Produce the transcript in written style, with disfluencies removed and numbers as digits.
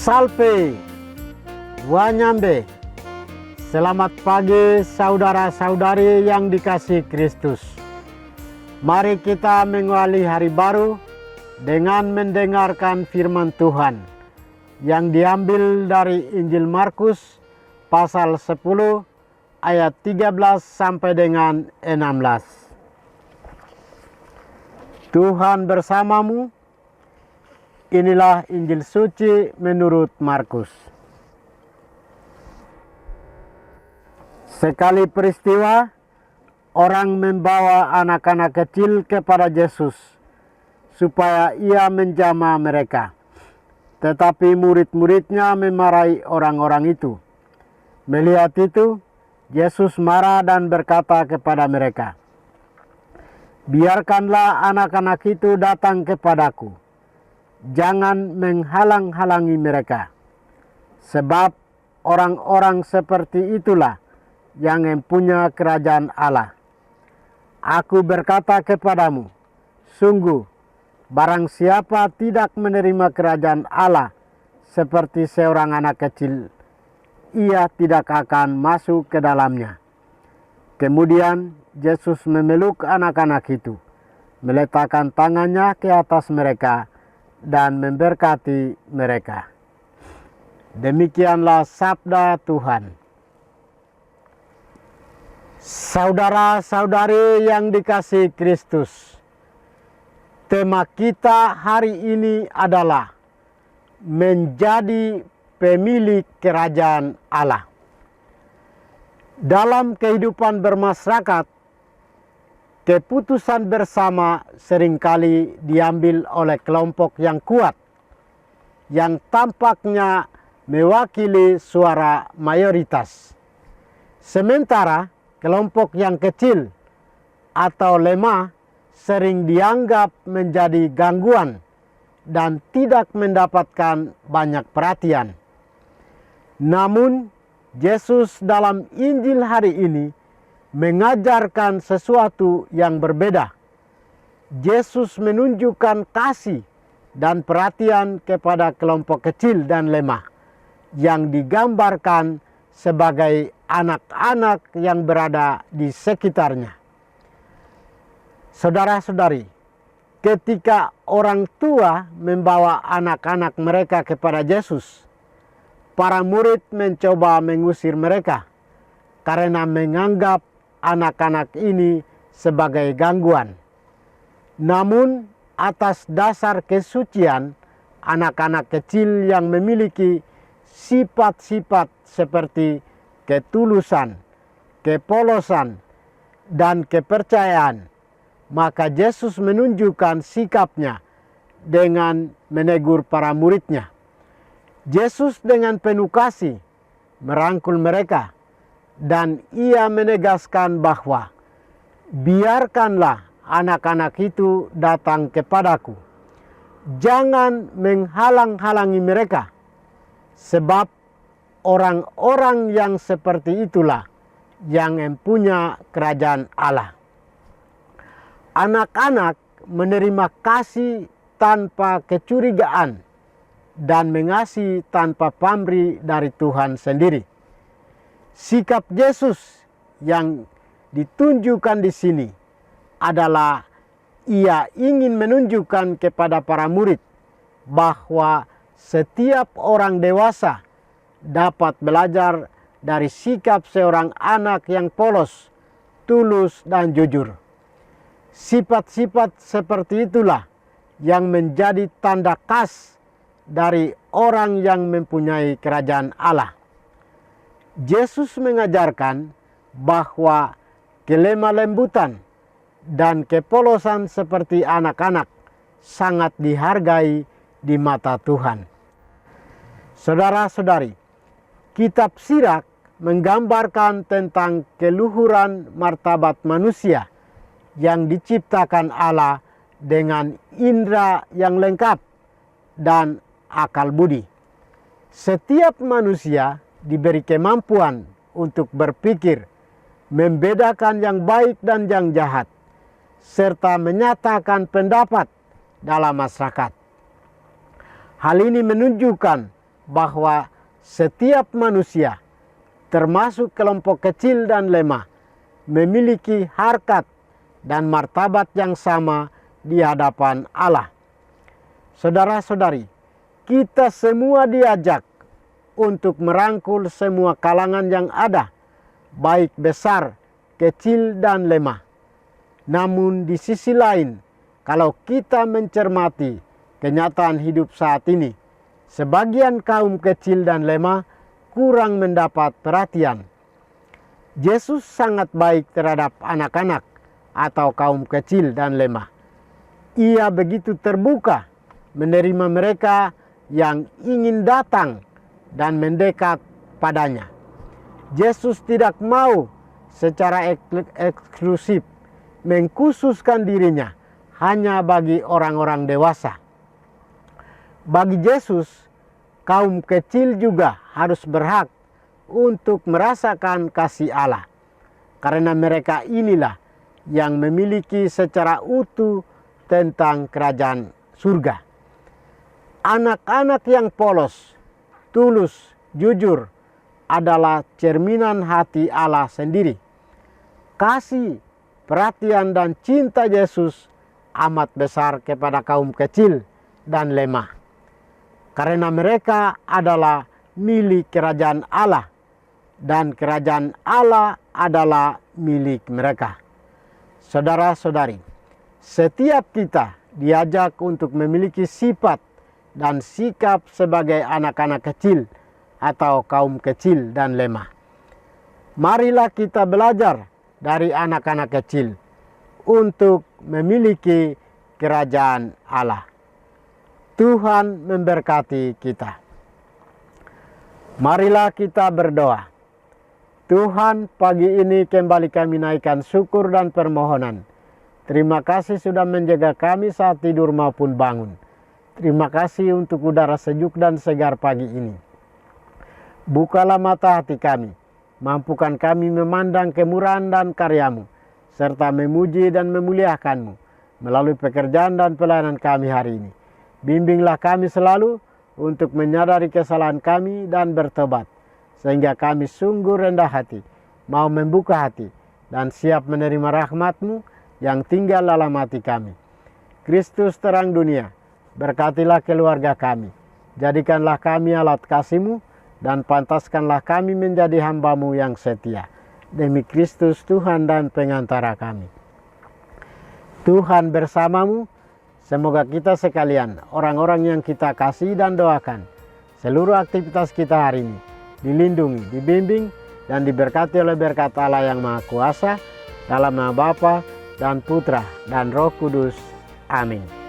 Salve, Wanyambe. Selamat pagi saudara-saudari yang dikasihi Kristus. Mari kita mengawali hari baru dengan mendengarkan firman Tuhan yang diambil dari Injil Markus pasal 10 ayat 13 sampai dengan 16. Tuhan bersamamu. Inilah Injil suci menurut Markus. Sekali peristiwa, orang membawa anak-anak kecil kepada Yesus supaya ia menjamah mereka. Tetapi murid-muridnya memarahi orang-orang itu. Melihat itu, Yesus marah dan berkata kepada mereka, "Biarkanlah anak-anak itu datang kepadaku. Jangan menghalang-halangi mereka, sebab orang-orang seperti itulah yang mempunyai kerajaan Allah. Aku berkata kepadamu, sungguh, barang siapa tidak menerima kerajaan Allah seperti seorang anak kecil, ia tidak akan masuk ke dalamnya." Kemudian Yesus memeluk anak-anak itu, meletakkan tangannya ke atas mereka, dan memberkati mereka. Demikianlah sabda Tuhan. Saudara-saudari yang dikasihi Kristus, tema kita hari ini adalah menjadi pemilik kerajaan Allah. Dalam kehidupan bermasyarakat, keputusan bersama seringkali diambil oleh kelompok yang kuat, yang tampaknya mewakili suara mayoritas. Sementara kelompok yang kecil atau lemah sering dianggap menjadi gangguan dan tidak mendapatkan banyak perhatian. Namun, Yesus dalam Injil hari ini mengajarkan sesuatu yang berbeda. Yesus menunjukkan kasih dan perhatian kepada kelompok kecil dan lemah yang digambarkan sebagai anak-anak yang berada di sekitarnya. Saudara-saudari, ketika orang tua membawa anak-anak mereka kepada Yesus, para murid mencoba mengusir mereka karena menganggap anak-anak ini sebagai gangguan. Namun atas dasar kesucian, anak-anak kecil yang memiliki sifat-sifat seperti ketulusan, kepolosan, dan kepercayaan, maka Yesus menunjukkan sikapnya dengan menegur para muridnya. Yesus dengan penuh kasih merangkul mereka, dan ia menegaskan bahwa biarkanlah anak-anak itu datang kepadaku. Jangan menghalang-halangi mereka, sebab orang-orang yang seperti itulah yang mempunyai kerajaan Allah. Anak-anak menerima kasih tanpa kecurigaan dan mengasihi tanpa pamrih dari Tuhan sendiri. Sikap Yesus yang ditunjukkan di sini adalah ia ingin menunjukkan kepada para murid bahwa setiap orang dewasa dapat belajar dari sikap seorang anak yang polos, tulus, dan jujur. Sifat-sifat seperti itulah yang menjadi tanda khas dari orang yang mempunyai kerajaan Allah. Yesus mengajarkan bahwa kelemah lembutan dan kepolosan seperti anak-anak sangat dihargai di mata Tuhan. Saudara-saudari, kitab Sirach menggambarkan tentang keluhuran martabat manusia yang diciptakan Allah dengan indera yang lengkap dan akal budi. Setiap manusia diberi kemampuan untuk berpikir, membedakan yang baik dan yang jahat, serta menyatakan pendapat dalam masyarakat. Hal ini menunjukkan bahwa setiap manusia, termasuk kelompok kecil dan lemah, memiliki harkat dan martabat yang sama di hadapan Allah. Saudara-saudari, kita semua diajak untuk merangkul semua kalangan yang ada, baik besar, kecil, dan lemah. Namun di sisi lain, kalau kita mencermati kenyataan hidup saat ini, sebagian kaum kecil dan lemah kurang mendapat perhatian. Yesus sangat baik terhadap anak-anak atau kaum kecil dan lemah. Ia begitu terbuka menerima mereka yang ingin datang dan mendekat padanya. Yesus tidak mau secara eksklusif mengkhususkan dirinya hanya bagi orang-orang dewasa. Bagi Yesus, kaum kecil juga harus berhak untuk merasakan kasih Allah, karena mereka inilah yang memiliki secara utuh tentang kerajaan surga. Anak-anak yang polos, tulus, jujur adalah cerminan hati Allah sendiri. Kasih, perhatian, dan cinta Yesus amat besar kepada kaum kecil dan lemah, karena mereka adalah milik kerajaan Allah, dan kerajaan Allah adalah milik mereka. Saudara-saudari, setiap kita diajak untuk memiliki sifat dan sikap sebagai anak-anak kecil atau kaum kecil dan lemah. Marilah kita belajar dari anak-anak kecil untuk memiliki kerajaan Allah. Tuhan memberkati kita. Marilah kita berdoa. Tuhan, pagi ini kembali kami naikkan syukur dan permohonan. Terima kasih sudah menjaga kami saat tidur maupun bangun. Terima kasih untuk udara sejuk dan segar pagi ini. Bukalah mata hati kami, mampukan kami memandang kemurahan dan karya-Mu, serta memuji dan memuliakan-Mu melalui pekerjaan dan pelayanan kami hari ini. Bimbinglah kami selalu untuk menyadari kesalahan kami dan bertobat, sehingga kami sungguh rendah hati, mau membuka hati, dan siap menerima rahmat-Mu yang tinggal dalam hati kami. Kristus terang dunia, berkatilah keluarga kami, jadikanlah kami alat kasih-Mu, dan pantaskanlah kami menjadi hamba-Mu yang setia. Demi Kristus Tuhan dan pengantara kami. Tuhan bersamamu, semoga kita sekalian, orang-orang yang kita kasih dan doakan, seluruh aktivitas kita hari ini, dilindungi, dibimbing, dan diberkati oleh berkat Allah yang Maha Kuasa, dalam nama Bapa dan Putra dan Roh Kudus. Amin.